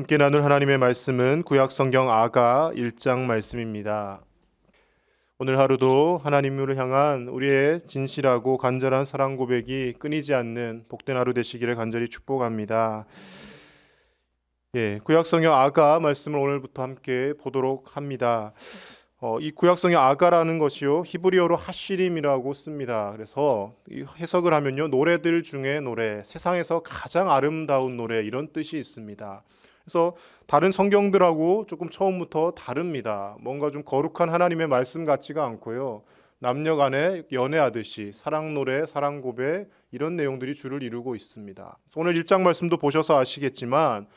함께 나눌 하나님의 말씀은 구약성경 아가 1장 말씀입니다. 오늘 하루도 하나님을 향한 우리의 진실하고 간절한 사랑 고백이 끊이지 않는 복된 하루 되시기를 간절히 축복합니다. 구약성경 아가 말씀을 오늘부터 함께 보도록 합니다. 이 구약성경 아가라는 것이요 히브리어로 하시림이라고 씁니다. 그래서 이 해석을 하면요 노래들 중에 노래, 세상에서 가장 아름다운 노래 이런 뜻이 있습니다. 그래서 다른 성경들하고 조금 처음부터 다릅니다. 뭔가 좀 거룩한 하나님의 말씀 같지가 않고요. 남녀간에 연애하듯이 사랑 노래, 사랑 고백 이런 내용들이 주를 이루고 있습니다. 오늘 1장 말씀도 보셔서 아시겠지만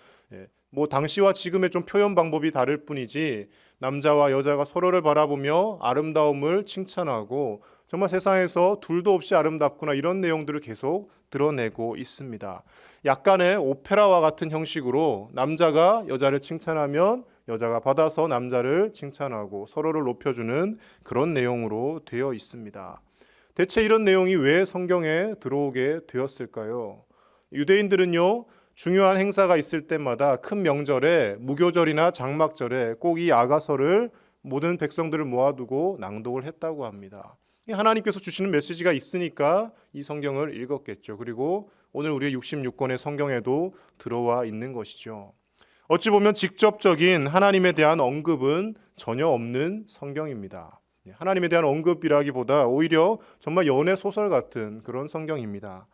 뭐 당시와 지금의 좀 표현 방법이 다를 뿐이지 남자와 여자가 서로를 바라보며 아름다움을 칭찬하고 정말 세상에서 둘도 없이 아름답구나 이런 내용들을 계속 드러내고 있습니다. 약간의 오페라와 같은 형식으로 남자가 여자를 칭찬하면 여자가 받아서 남자를 칭찬하고 서로를 높여주는 그런 내용으로 되어 있습니다. 대체 이런 내용이 왜 성경에 들어오게 되었을까요? 유대인들은요 중요한 행사가 있을 때마다 큰 명절에 무교절이나 장막절에 꼭 이 아가서를 모든 백성들을 모아두고 낭독을 했다고 합니다. 하나님께서 주시는 메시지가 있으니까 이 성경을 읽었겠죠. 그리고 오늘 우리의 66권의 성경에도 들어와 있는 것이죠. 어찌 보면 직접적인 하나님에 대한 언급은 전혀 없는 성경입니다. 하나님에 대한 언급이라기보다 오히려 정말 연애 소설 같은 그런 성경입니다.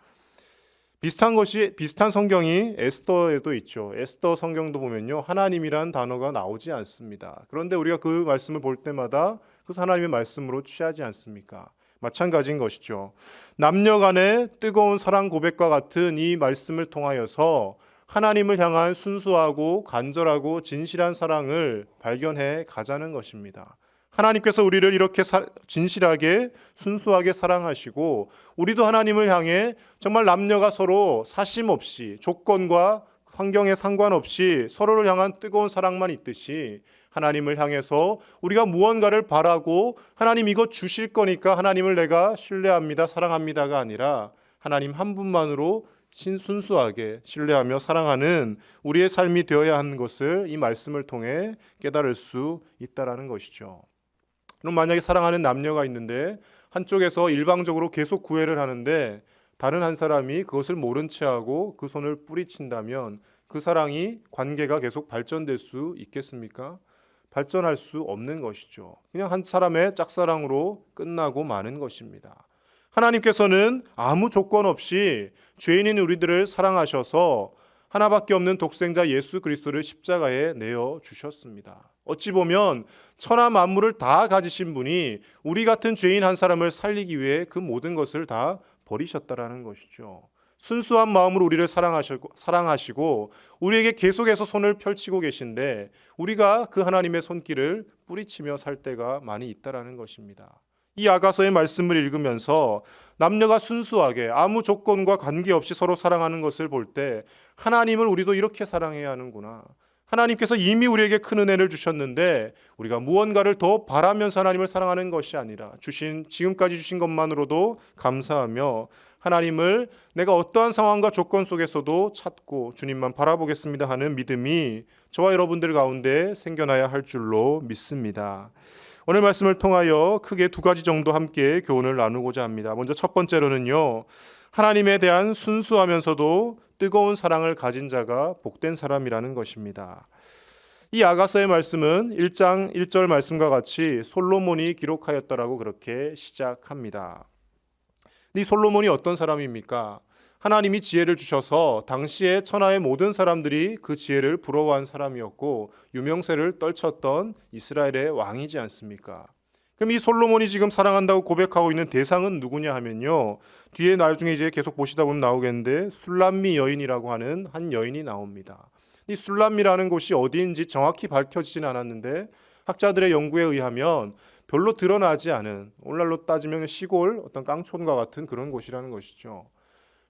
비슷한 성경이 에스더에도 있죠. 에스더 성경도 보면요 하나님이란 단어가 나오지 않습니다. 그런데 우리가 그 말씀을 볼 때마다 그것을 하나님의 말씀으로 취하지 않습니까? 마찬가지인 것이죠. 남녀 간의 뜨거운 사랑 고백과 같은 이 말씀을 통하여서 하나님을 향한 순수하고 간절하고 진실한 사랑을 발견해 가자는 것입니다. 하나님께서 우리를 이렇게 진실하게 순수하게 사랑하시고 우리도 하나님을 향해 정말 남녀가 서로 사심 없이 조건과 환경에 상관없이 서로를 향한 뜨거운 사랑만 있듯이 하나님을 향해서 우리가 무언가를 바라고 하나님 이것 주실 거니까 하나님을 내가 신뢰합니다, 사랑합니다가 아니라 하나님 한 분만으로 순수하게 신뢰하며 사랑하는 우리의 삶이 되어야 하는 것을 이 말씀을 통해 깨달을 수 있다라는 것이죠. 그럼 만약에 사랑하는 남녀가 있는데 한쪽에서 일방적으로 계속 구애를 하는데 다른 한 사람이 그것을 모른 채 하고 그 손을 뿌리친다면 그 사랑이 관계가 계속 발전될 수 있겠습니까? 발전할 수 없는 것이죠. 그냥 한 사람의 짝사랑으로 끝나고 마는 것입니다. 하나님께서는 아무 조건 없이 죄인인 우리들을 사랑하셔서 하나밖에 없는 독생자 예수 그리스도를 십자가에 내어 주셨습니다. 어찌 보면 천하 만물을 다 가지신 분이 우리 같은 죄인 한 사람을 살리기 위해 그 모든 것을 다 버리셨다라는 것이죠. 순수한 마음으로 우리를 사랑하시고 우리에게 계속해서 손을 펼치고 계신데 우리가 그 하나님의 손길을 뿌리치며 살 때가 많이 있다라는 것입니다. 이 아가서의 말씀을 읽으면서 남녀가 순수하게 아무 조건과 관계없이 서로 사랑하는 것을 볼 때 하나님을 우리도 이렇게 사랑해야 하는구나. 하나님께서 이미 우리에게 큰 은혜를 주셨는데 우리가 무언가를 더 바라면서 하나님을 사랑하는 것이 아니라 지금까지 주신 것만으로도 감사하며 하나님을 내가 어떠한 상황과 조건 속에서도 찾고 주님만 바라보겠습니다 하는 믿음이 저와 여러분들 가운데 생겨나야 할 줄로 믿습니다. 오늘 말씀을 통하여 크게 두 가지 정도 함께 교훈을 나누고자 합니다. 먼저 첫 번째로는요. 하나님에 대한 순수하면서도 뜨거운 사랑을 가진 자가 복된 사람이라는 것입니다. 이 아가서의 말씀은 1장 1절 말씀과 같이 솔로몬이 기록하였다라고 그렇게 시작합니다. 이 솔로몬이 어떤 사람입니까? 하나님이 지혜를 주셔서 당시에 천하의 모든 사람들이 그 지혜를 부러워한 사람이었고 유명세를 떨쳤던 이스라엘의 왕이지 않습니까? 그럼 이 솔로몬이 지금 사랑한다고 고백하고 있는 대상은 누구냐 하면요. 뒤에 나중에 이제 계속 보시다 보면 나오겠는데 술람미 여인이라고 하는 한 여인이 나옵니다. 이 술람미라는 곳이 어디인지 정확히 밝혀지진 않았는데 학자들의 연구에 의하면 별로 드러나지 않은 오늘날로 따지면 시골 어떤 깡촌과 같은 그런 곳이라는 것이죠.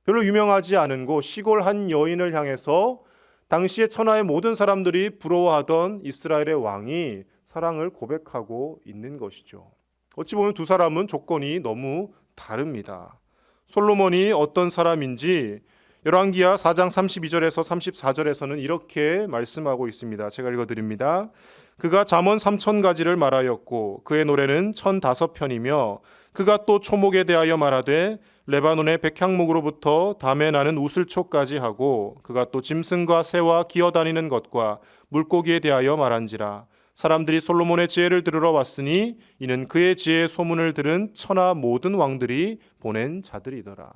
별로 유명하지 않은 곳 시골 한 여인을 향해서 당시에 천하의 모든 사람들이 부러워하던 이스라엘의 왕이 사랑을 고백하고 있는 것이죠. 어찌 보면 두 사람은 조건이 너무 다릅니다. 솔로몬이 어떤 사람인지 열왕기하 4장 32절에서 34절에서는 이렇게 말씀하고 있습니다. 제가 읽어드립니다. 그가 잠언 3,000가지를 말하였고 그의 노래는 1,005편이며 그가 또 초목에 대하여 말하되 레바논의 백향목으로부터 담에 나는 우슬초까지 하고 그가 또 짐승과 새와 기어다니는 것과 물고기에 대하여 말한지라. 사람들이 솔로몬의 지혜를 들으러 왔으니 이는 그의 지혜의 소문을 들은 천하 모든 왕들이 보낸 자들이더라.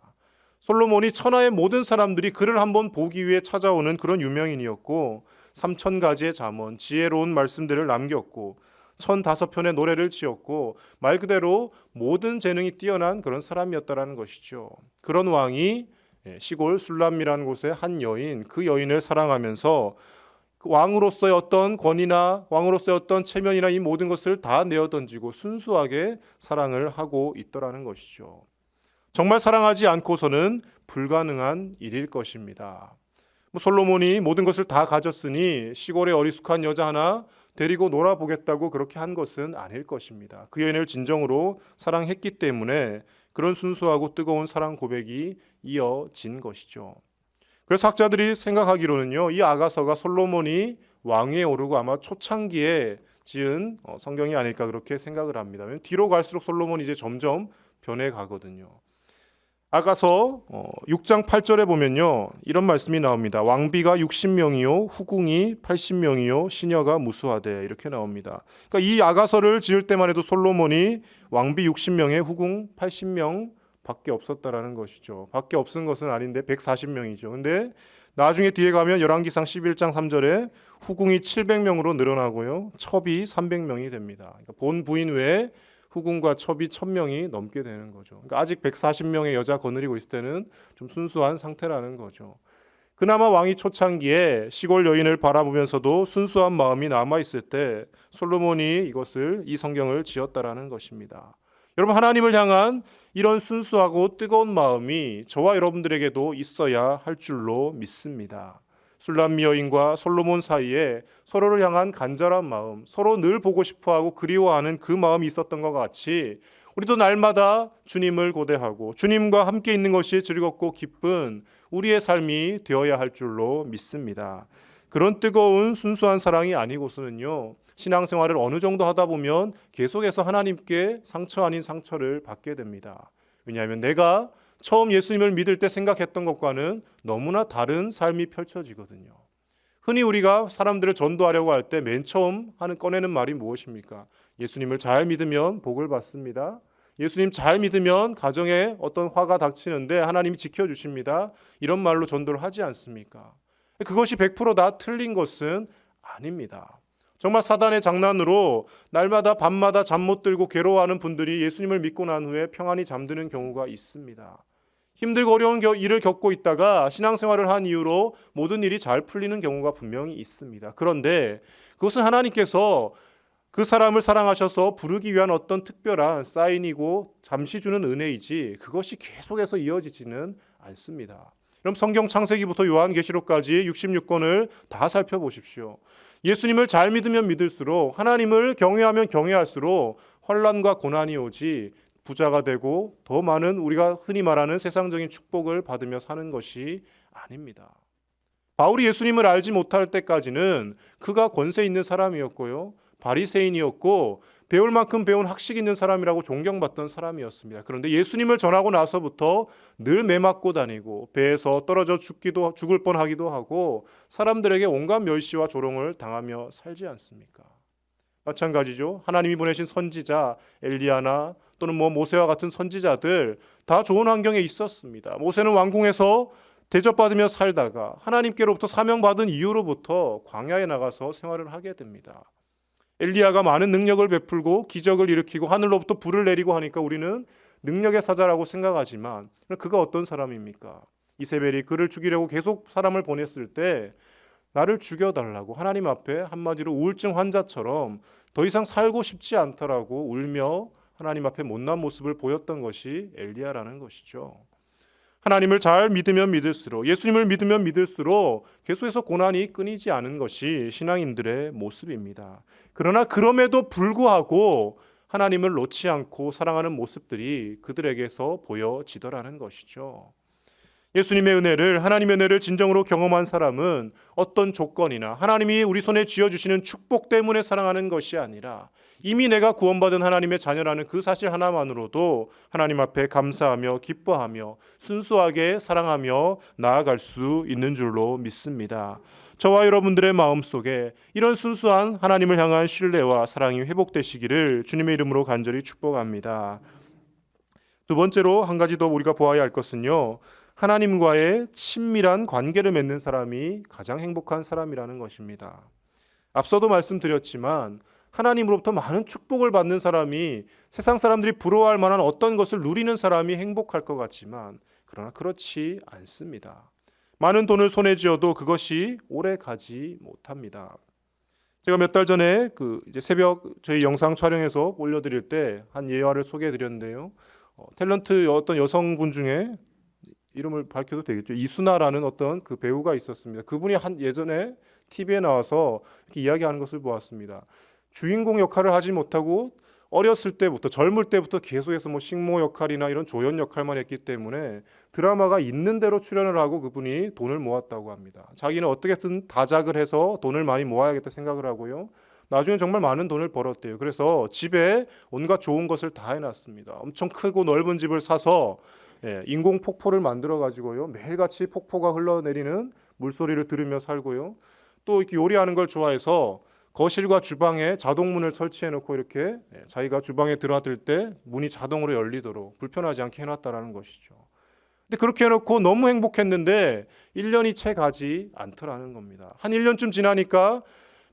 솔로몬이 천하의 모든 사람들이 그를 한번 보기 위해 찾아오는 그런 유명인이었고 3,000가지의 잠언, 지혜로운 말씀들을 남겼고 1,005편의 노래를 지었고 말 그대로 모든 재능이 뛰어난 그런 사람이었다라는 것이죠. 그런 왕이 시골 술람이라는 곳의 한 여인, 그 여인을 사랑하면서 왕으로서의 어떤 권위나 왕으로서의 어떤 체면이나 이 모든 것을 다 내어던지고 순수하게 사랑을 하고 있더라는 것이죠. 정말 사랑하지 않고서는 불가능한 일일 것입니다. 솔로몬이 모든 것을 다 가졌으니 시골의 어리숙한 여자 하나 데리고 놀아보겠다고 그렇게 한 것은 아닐 것입니다. 그 여인을 진정으로 사랑했기 때문에 그런 순수하고 뜨거운 사랑 고백이 이어진 것이죠. 그래서 학자들이 생각하기로는요, 이 아가서가 솔로몬이 왕위에 오르고 아마 초창기에 지은 성경이 아닐까 그렇게 생각을 합니다. 뒤로 갈수록 솔로몬이 이제 점점 변해가거든요. 아가서 6장 8절에 보면요, 이런 말씀이 나옵니다. 왕비가 60명이요 후궁이 80명이요 시녀가 무수하되, 이렇게 나옵니다. 그러니까 이 아가서를 지을 때만 해도 솔로몬이 왕비 60명에 후궁 80명 밖에 없었다라는 것이죠. 밖에 없은 것은 아닌데 140명이죠. 근데 나중에 뒤에 가면 열왕기상 11장 3절에 후궁이 700명으로 늘어나고요, 첩이 300명이 됩니다. 그러니까 본 부인 외에 후궁과 첩이 1,000명이 넘게 되는 거죠. 그러니까 아직 140명의 여자 거느리고 있을 때는 좀 순수한 상태라는 거죠. 그나마 왕이 초창기에 시골 여인을 바라보면서도 순수한 마음이 남아있을 때 솔로몬이 이 성경을 지었다라는 것입니다. 여러분, 하나님을 향한 이런 순수하고 뜨거운 마음이 저와 여러분들에게도 있어야 할 줄로 믿습니다. 술람미 여인과 솔로몬 사이에 서로를 향한 간절한 마음, 서로 늘 보고 싶어하고 그리워하는 그 마음이 있었던 것 같이 우리도 날마다 주님을 고대하고 주님과 함께 있는 것이 즐겁고 기쁜 우리의 삶이 되어야 할 줄로 믿습니다. 그런 뜨거운 순수한 사랑이 아니고서는요, 신앙생활을 어느 정도 하다 보면 계속해서 하나님께 상처 아닌 상처를 받게 됩니다. 왜냐하면 내가 처음 예수님을 믿을 때 생각했던 것과는 너무나 다른 삶이 펼쳐지거든요. 흔히 우리가 사람들을 전도하려고 할 때 맨 처음 꺼내는 말이 무엇입니까? 예수님을 잘 믿으면 복을 받습니다. 예수님 잘 믿으면 가정에 어떤 화가 닥치는데 하나님이 지켜주십니다. 이런 말로 전도를 하지 않습니까? 그것이 100%다 틀린 것은 아닙니다. 정말 사단의 장난으로 날마다 밤마다 잠 못 들고 괴로워하는 분들이 예수님을 믿고 난 후에 평안히 잠드는 경우가 있습니다. 힘들고 어려운 일을 겪고 있다가 신앙생활을 한 이후로 모든 일이 잘 풀리는 경우가 분명히 있습니다. 그런데 그것은 하나님께서 그 사람을 사랑하셔서 부르기 위한 어떤 특별한 사인이고 잠시 주는 은혜이지 그것이 계속해서 이어지지는 않습니다. 그럼 성경 창세기부터 요한계시록까지 66권을 다 살펴보십시오. 예수님을 잘 믿으면 믿을수록, 하나님을 경외하면 경외할수록 환난과 고난이 오지 부자가 되고 더 많은 우리가 흔히 말하는 세상적인 축복을 받으며 사는 것이 아닙니다. 바울이 예수님을 알지 못할 때까지는 그가 권세 있는 사람이었고요, 바리새인이었고 배울 만큼 배운 학식 있는 사람이라고 존경받던 사람이었습니다. 그런데 예수님을 전하고 나서부터 늘 매맞고 다니고 배에서 떨어져 죽을 뻔하기도 하고 사람들에게 온갖 멸시와 조롱을 당하며 살지 않습니까? 마찬가지죠. 하나님이 보내신 선지자 엘리야나 또는 모세와 같은 선지자들 다 좋은 환경에 있었습니다. 모세는 왕궁에서 대접받으며 살다가 하나님께로부터 사명받은 이후로부터 광야에 나가서 생활을 하게 됩니다. 엘리야가 많은 능력을 베풀고 기적을 일으키고 하늘로부터 불을 내리고 하니까 우리는 능력의 사자라고 생각하지만 그가 어떤 사람입니까? 이세벨이 그를 죽이려고 계속 사람을 보냈을 때 나를 죽여달라고 하나님 앞에 한마디로 우울증 환자처럼 더 이상 살고 싶지 않더라고 울며 하나님 앞에 못난 모습을 보였던 것이 엘리야라는 것이죠. 하나님을 잘 믿으면 믿을수록, 예수님을 믿으면 믿을수록 계속해서 고난이 끊이지 않은 것이 신앙인들의 모습입니다. 그러나 그럼에도 불구하고 하나님을 놓지 않고 사랑하는 모습들이 그들에게서 보여지더라는 것이죠. 예수님의 은혜를, 하나님의 은혜를 진정으로 경험한 사람은 어떤 조건이나 하나님이 우리 손에 쥐어주시는 축복 때문에 사랑하는 것이 아니라 이미 내가 구원받은 하나님의 자녀라는 그 사실 하나만으로도 하나님 앞에 감사하며 기뻐하며 순수하게 사랑하며 나아갈 수 있는 줄로 믿습니다. 저와 여러분들의 마음속에 이런 순수한 하나님을 향한 신뢰와 사랑이 회복되시기를 주님의 이름으로 간절히 축복합니다. 두 번째로 한 가지 더 우리가 보아야 할 것은요, 하나님과의 친밀한 관계를 맺는 사람이 가장 행복한 사람이라는 것입니다. 앞서도 말씀드렸지만 하나님으로부터 많은 축복을 받는 사람이 세상 사람들이 부러워할 만한 어떤 것을 누리는 사람이 행복할 것 같지만 그러나 그렇지 않습니다. 많은 돈을 손에 쥐어도 그것이 오래 가지 못합니다. 제가 몇 달 전에 이제 새벽 저희 영상 촬영해서 올려드릴 때 한 예화를 소개해드렸는데요. 탤런트 어떤 여성분 중에 이름을 밝혀도 되겠죠. 이순아라는 어떤 그 배우가 있었습니다. 그분이 예전에 TV에 나와서 이렇게 이야기하는 것을 보았습니다. 주인공 역할을 하지 못하고 어렸을 때부터 젊을 때부터 계속해서 식모 역할이나 이런 조연 역할만 했기 때문에 드라마가 있는 대로 출연을 하고 그분이 돈을 모았다고 합니다. 자기는 어떻게든 다작을 해서 돈을 많이 모아야겠다 생각을 하고요. 나중에 정말 많은 돈을 벌었대요. 그래서 집에 온갖 좋은 것을 다 해놨습니다. 엄청 크고 넓은 집을 사서 인공 폭포를 만들어 가지고요. 매일같이 폭포가 흘러내리는 물소리를 들으며 살고요. 또 이렇게 요리하는 걸 좋아해서 거실과 주방에 자동문을 설치해 놓고 이렇게 자기가 주방에 들어들 때 문이 자동으로 열리도록 불편하지 않게 해놨다라는 것이죠. 근데 그렇게 해놓고 너무 행복했는데 1년이 채 가지 않더라는 겁니다. 한 1년쯤 지나니까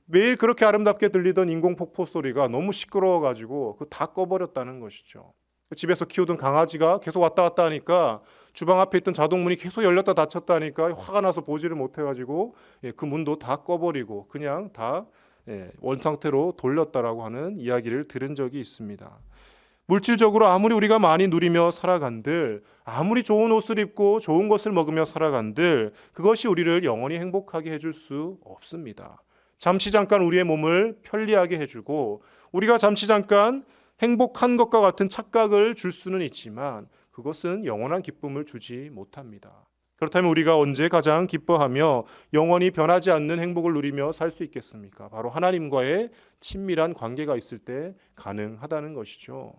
매일 그렇게 아름답게 들리던 인공 폭포 소리가 너무 시끄러워가지고 다 꺼버렸다는 것이죠. 집에서 키우던 강아지가 계속 왔다 갔다 하니까 주방 앞에 있던 자동문이 계속 열렸다 닫혔다 하니까 화가 나서 보지를 못해가지고 그 문도 다 꺼버리고 그냥 다 원상태로 돌렸다라고 하는 이야기를 들은 적이 있습니다. 물질적으로 아무리 우리가 많이 누리며 살아간들, 아무리 좋은 옷을 입고 좋은 것을 먹으며 살아간들 그것이 우리를 영원히 행복하게 해줄 수 없습니다. 잠시 잠깐 우리의 몸을 편리하게 해주고 우리가 잠시 잠깐 행복한 것과 같은 착각을 줄 수는 있지만 그것은 영원한 기쁨을 주지 못합니다. 그렇다면 우리가 언제 가장 기뻐하며 영원히 변하지 않는 행복을 누리며 살 수 있겠습니까? 바로 하나님과의 친밀한 관계가 있을 때 가능하다는 것이죠.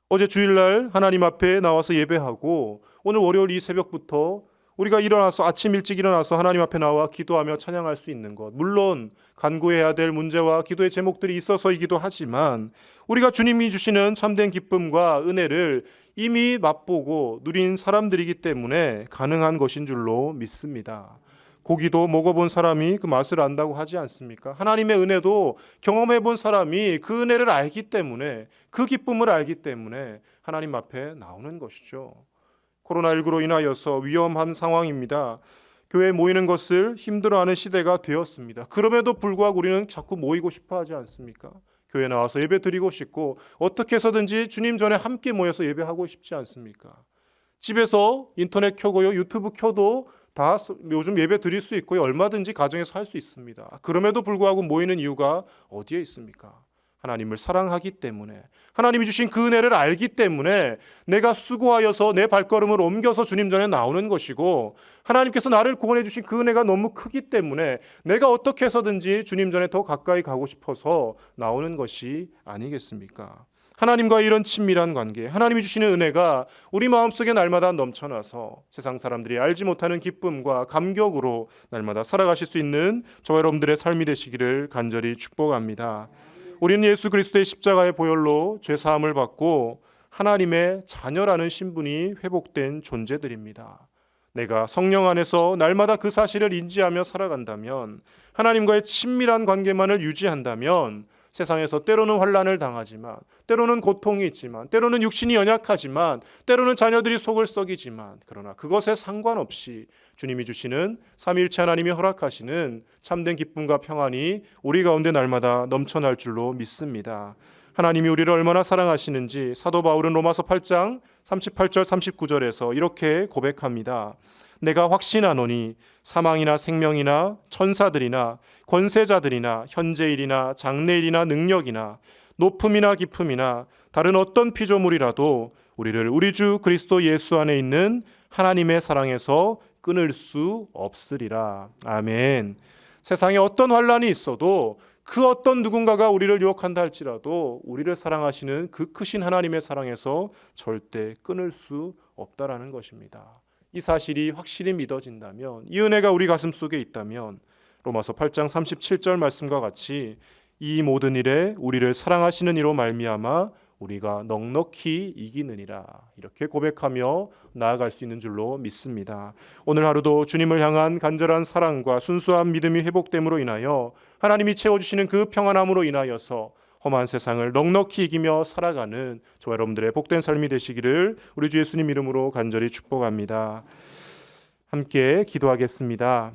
어제 주일날 하나님 앞에 나와서 예배하고 오늘 월요일 이 새벽부터 우리가 일어나서 아침 일찍 일어나서 하나님 앞에 나와 기도하며 찬양할 수 있는 것, 물론 간구해야 될 문제와 기도의 제목들이 있어서이기도 하지만 우리가 주님이 주시는 참된 기쁨과 은혜를 이미 맛보고 누린 사람들이기 때문에 가능한 것인 줄로 믿습니다. 고기도 먹어본 사람이 그 맛을 안다고 하지 않습니까? 하나님의 은혜도 경험해본 사람이 그 은혜를 알기 때문에, 그 기쁨을 알기 때문에 하나님 앞에 나오는 것이죠. 코로나19로 인하여서 위험한 상황입니다. 교회에 모이는 것을 힘들어하는 시대가 되었습니다. 그럼에도 불구하고 우리는 자꾸 모이고 싶어 하지 않습니까? 교회 나와서 예배 드리고 싶고 어떻게 해서든지 주님 전에 함께 모여서 예배하고 싶지 않습니까? 집에서 인터넷 켜고요, 유튜브 켜도 다 요즘 예배 드릴 수 있고요, 얼마든지 가정에서 할 수 있습니다. 그럼에도 불구하고 모이는 이유가 어디에 있습니까? 하나님을 사랑하기 때문에, 하나님이 주신 그 은혜를 알기 때문에 내가 수고하여서 내 발걸음을 옮겨서 주님 전에 나오는 것이고, 하나님께서 나를 구원해 주신 그 은혜가 너무 크기 때문에 내가 어떻게 해서든지 주님 전에 더 가까이 가고 싶어서 나오는 것이 아니겠습니까? 하나님과 이런 친밀한 관계, 하나님이 주시는 은혜가 우리 마음속에 날마다 넘쳐나서 세상 사람들이 알지 못하는 기쁨과 감격으로 날마다 살아가실 수 있는 저와 여러분들의 삶이 되시기를 간절히 축복합니다. 우리는 예수 그리스도의 십자가의 보혈로 죄사함을 받고 하나님의 자녀라는 신분이 회복된 존재들입니다. 내가 성령 안에서 날마다 그 사실을 인지하며 살아간다면, 하나님과의 친밀한 관계만을 유지한다면 세상에서 때로는 환난을 당하지만, 때로는 고통이 있지만, 때로는 육신이 연약하지만, 때로는 자녀들이 속을 썩이지만, 그러나 그것에 상관없이 주님이 주시는 삼위일체 하나님이 허락하시는 참된 기쁨과 평안이 우리 가운데 날마다 넘쳐날 줄로 믿습니다. 하나님이 우리를 얼마나 사랑하시는지 사도 바울은 로마서 8장 38절 39절에서 이렇게 고백합니다. 내가 확신하노니 사망이나 생명이나 천사들이나 권세자들이나 현재일이나 장래일이나 능력이나 높음이나 깊음이나 다른 어떤 피조물이라도 우리를 우리 주 그리스도 예수 안에 있는 하나님의 사랑에서 끊을 수 없으리라. 아멘. 세상에 어떤 환란이 있어도 그 어떤 누군가가 우리를 유혹한다 할지라도 우리를 사랑하시는 그 크신 하나님의 사랑에서 절대 끊을 수 없다라는 것입니다. 이 사실이 확실히 믿어진다면, 이 은혜가 우리 가슴 속에 있다면 로마서 8장 37절 말씀과 같이 이 모든 일에 우리를 사랑하시는 이로 말미암아 우리가 넉넉히 이기느니라, 이렇게 고백하며 나아갈 수 있는 줄로 믿습니다. 오늘 하루도 주님을 향한 간절한 사랑과 순수한 믿음이 회복됨으로 인하여 하나님이 채워주시는 그 평안함으로 인하여서 험한 세상을 넉넉히 이기며 살아가는 저와 여러분들의 복된 삶이 되시기를 우리 주 예수님 이름으로 간절히 축복합니다. 함께 기도하겠습니다.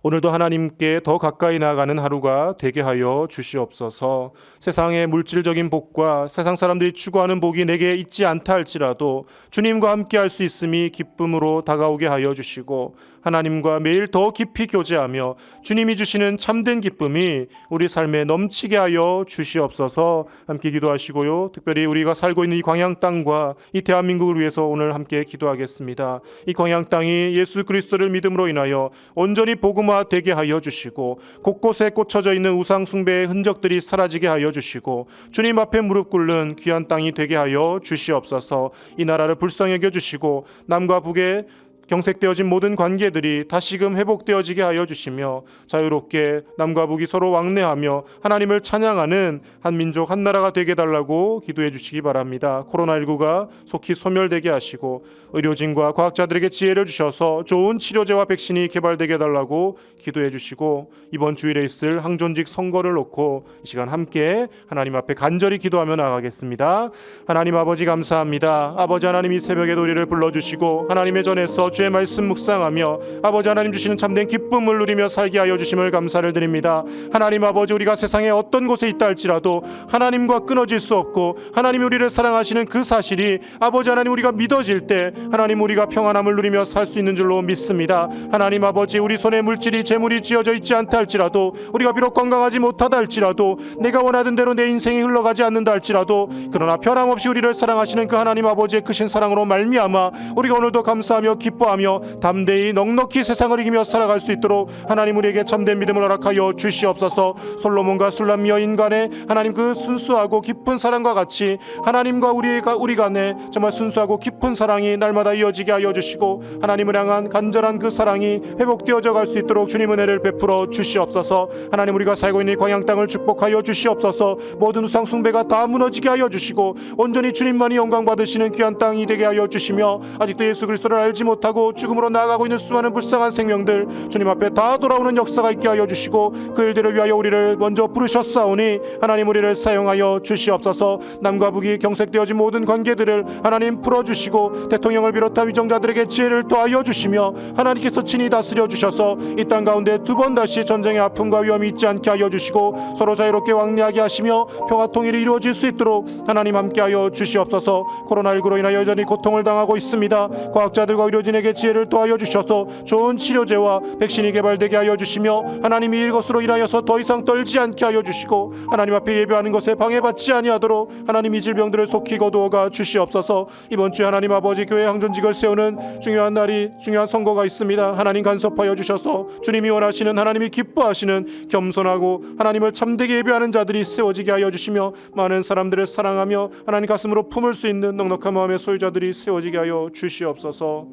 오늘도 하나님께 더 가까이 나아가는 하루가 되게 하여 주시옵소서. 세상의 물질적인 복과 세상 사람들이 추구하는 복이 내게 있지 않다 할지라도 주님과 함께 할 수 있음이 기쁨으로 다가오게 하여 주시고, 하나님과 매일 더 깊이 교제하며 주님이 주시는 참된 기쁨이 우리 삶에 넘치게 하여 주시옵소서. 함께 기도하시고요. 특별히 우리가 살고 있는 이 광양 땅과 이 대한민국을 위해서 오늘 함께 기도하겠습니다. 이 광양 땅이 예수 그리스도를 믿음으로 인하여 온전히 복음화 되게 하여 주시고, 곳곳에 꽂혀져 있는 우상 숭배의 흔적들이 사라지게 하여 주시고, 주님 앞에 무릎 꿇는 귀한 땅이 되게 하여 주시옵소서. 이 나라를 불쌍히 여겨 주시고 남과 북에 경색되어진 모든 관계들이 다시금 회복되어지게 하여 주시며, 자유롭게 남과 북이 서로 왕래하며 하나님을 찬양하는 한 민족 한 나라가 되게 달라고 기도해 주시기 바랍니다. 코로나19가 속히 소멸되게 하시고 의료진과 과학자들에게 지혜를 주셔서 좋은 치료제와 백신이 개발되게 달라고 기도해 주시고, 이번 주일에 있을 항존직 선거를 놓고 이 시간 함께 하나님 앞에 간절히 기도하며 나가겠습니다. 하나님 아버지 감사합니다. 아버지 하나님, 이 새벽에도 우리를 불러주시고 하나님의 전에서 주의 말씀 묵상하며 아버지 하나님 주시는 참된 기쁨을 누리며 살게 하여 주심을 감사를 드립니다. 하나님 아버지, 우리가 세상에 어떤 곳에 있다 할지라도 하나님과 끊어질 수 없고 하나님이 우리를 사랑하시는 그 사실이 아버지 하나님 우리가 믿어질 때 하나님 우리가 평안함을 누리며 살 수 있는 줄로 믿습니다. 하나님 아버지, 우리 손에 물질이 재물이 쥐어져 있지 않다 할지라도, 우리가 비록 건강하지 못하다 할지라도, 내가 원하던 대로 내 인생이 흘러가지 않는다 할지라도, 그러나 변함없이 우리를 사랑하시는 그 하나님 아버지의 크신 사랑으로 말미암아 우리가 오늘도 감사하며 기뻐하며 담대히 넉넉히 세상을 이기며 살아갈 수 있도록 하나님 우리에게 참된 믿음을 허락하여 주시옵소서. 솔로몬과 술람 여인 간의 하나님 그 순수하고 깊은 사랑과 같이 하나님과 우리 간에 정말 순수하고 깊은 사랑이 날마다 이어지게 하여 주시고, 하나님을 향한 간절한 그 사랑이 회복되어져 갈 수 있도록 주님 은혜를 베풀어 주시옵소서. 하나님, 우리가 살고 있는 이 광양 땅을 축복하여 주시옵소서. 모든 우상 숭배가 다 무너지게 하여 주시고 온전히 주님만이 영광 받으시는 귀한 땅이 되게 하여 주시며, 아직도 예수 그리스도를 알지 못하고 죽음으로 나아가고 있는 수많은 불쌍한 생명들 주님 앞에 다 돌아오는 역사가 있게 하여 주시고, 그 일들을 위하여 우리를 먼저 부르셨사오니 하나님 우리를 사용하여 주시옵소서. 남과 북이 경색되어진 모든 관계들을 하나님 풀어주시고, 대통령을 비롯한 위정자들에게 지혜를 더하여 주시며, 하나님께서 친히 다스려 주셔서 이 땅 가운데 두 번 다시 전쟁의 아픔과 위험이 있지 않게 하여 주시고, 서로 자유롭게 왕래하게 하시며 평화 통일이 이루어질 수 있도록 하나님 함께하여 주시옵소서. 코로나19로 인하여 여전히 고통을 당하고 있습니다. 과학자들과 의료진에게 지혜를 더하여 주셔서 좋은 치료제와 백신이 개발되게 하여 주시며, 하나님이 이것으로 인하여서 더 이상 떨지 않게 하여 주시고, 하나님 앞에 예배하는 것에 방해받지 아니하도록 하나님 이 질병들을 속히 거두어가 주시옵소서. 이번 주에 하나님 아버지 교회 항존직을 세우는 중요한 날이, 중요한 선거가 있습니다. 하나님 간섭하여 주셔서 주님이 원하시는, 하나님이 기뻐하시는 겸손하고 하나님을 참되게 예배하는 자들이 세워지게 하여 주시며, 많은 사람들을 사랑하며 하나님 가슴으로 품을 수 있는 넉넉한 마음의 소유자들이 세워지게 하여 주시옵소서.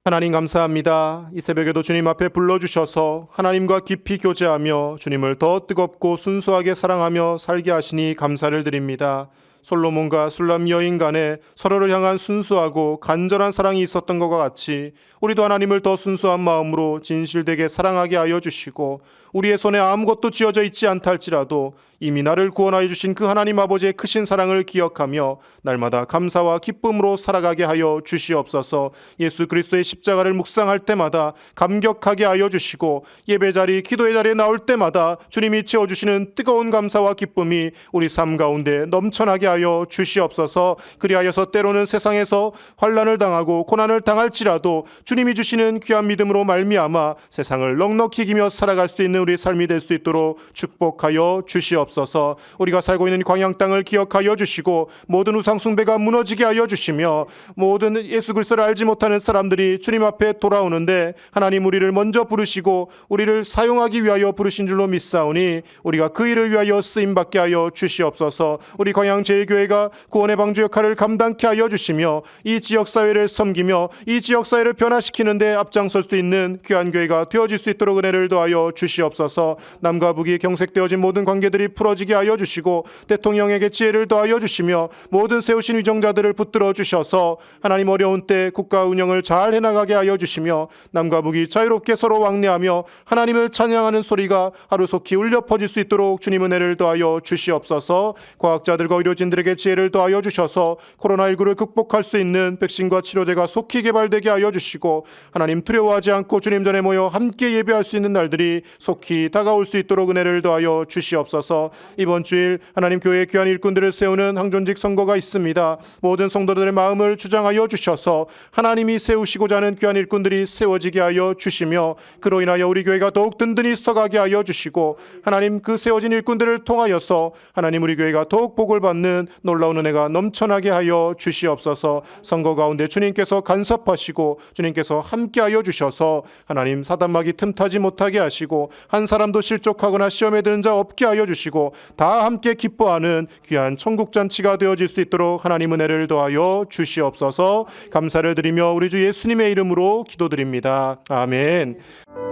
하나님 감사합니다. 이 새벽에도 주님 앞에 불러주셔서 하나님과 깊이 교제하며 주님을 더 뜨겁고 순수하게 사랑하며 살게 하시니 감사를 드립니다. 솔로몬과 술람 여인 간에 서로를 향한 순수하고 간절한 사랑이 있었던 것과 같이 우리도 하나님을 더 순수한 마음으로 진실되게 사랑하게 하여 주시고, 우리의 손에 아무것도 쥐어져 있지 않다 할지라도 이미 나를 구원하여 주신 그 하나님 아버지의 크신 사랑을 기억하며 날마다 감사와 기쁨으로 살아가게 하여 주시옵소서. 예수 그리스도의 십자가를 묵상할 때마다 감격하게 하여 주시고, 예배 자리, 기도의 자리에 나올 때마다 주님이 채워주시는 뜨거운 감사와 기쁨이 우리 삶 가운데 넘쳐나게 하여 주시옵소서. 그리하여서 때로는 세상에서 환난을 당하고 고난을 당할지라도 주님이 주시는 귀한 믿음으로 말미암아 세상을 넉넉히 이기며 살아갈 수 있는 있는 우리 삶이 될 수 있도록 축복하여 주시옵소서. 우리가 살고 있는 광양 땅을 기억하여 주시고 모든 우상 숭배가 무너지게 하여 주시며 모든 예수 그리스도를 알지 못하는 사람들이 주님 앞에 돌아오는데 하나님 우리를 먼저 부르시고 우리를 사용하기 위하여 부르신 줄로 믿사오니 우리가 그 일을 위하여 쓰임받게 하여 주시옵소서. 우리 광양제일교회가 구원의 방주 역할을 감당케 하여 주시며 이 지역사회를 섬기며 이 지역사회를 변화시키는 데 앞장설 수 있는 귀한 교회가 되어질 수 있도록 은혜를 더하여 주시옵소서. 남과 북이 경색되어진 모든 관계들이 풀어지게 하여 주시고 대통령에게 지혜를 더하여 주시며 모든 세우신 위정자들을 붙들어 주셔서 하나님 어려운 때 국가 운영을 잘 해나가게 하여 주시며 남과 북이 자유롭게 서로 왕래하며 하나님을 찬양하는 소리가 하루속히 울려 퍼질 수 있도록 주님 은혜를 더하여 주시옵소서. 과학자들과 의료진들에게 지혜를 더하여 주셔서 코로나19를 극복할 수 있는 백신과 치료제가 속히 개발되게 하여 주시고 하나님 두려워하지 않고 주님 전에 모여 함께 예배할 수 있는 날들이 속히 다가올 수 있도록 은혜를 더하여 주시옵소서. 이번 주일 하나님 교회의 귀한 일꾼들을 세우는 항존직 선거가 있습니다. 모든 성도들의 마음을 주장하여 주셔서 하나님이 세우시고자 하는 귀한 일꾼들이 세워지게 하여 주시며 그로 인하여 우리 교회가 더욱 든든히 서가게 하여 주시고 하나님 그 세워진 일꾼들을 통하여서 하나님 우리 교회가 더욱 복을 받는 놀라운 은혜가 넘쳐나게 하여 주시옵소서. 선거 가운데 주님께서 간섭하시고 주님께서 함께하여 주셔서 하나님 사단막이 틈타지 못하게 하시고 한 사람도 실족하거나 시험에 드는 자 없게 하여 주시고 다 함께 기뻐하는 귀한 천국잔치가 되어질 수 있도록 하나님 은혜를 더하여 주시옵소서. 감사를 드리며 우리 주 예수님의 이름으로 기도드립니다. 아멘.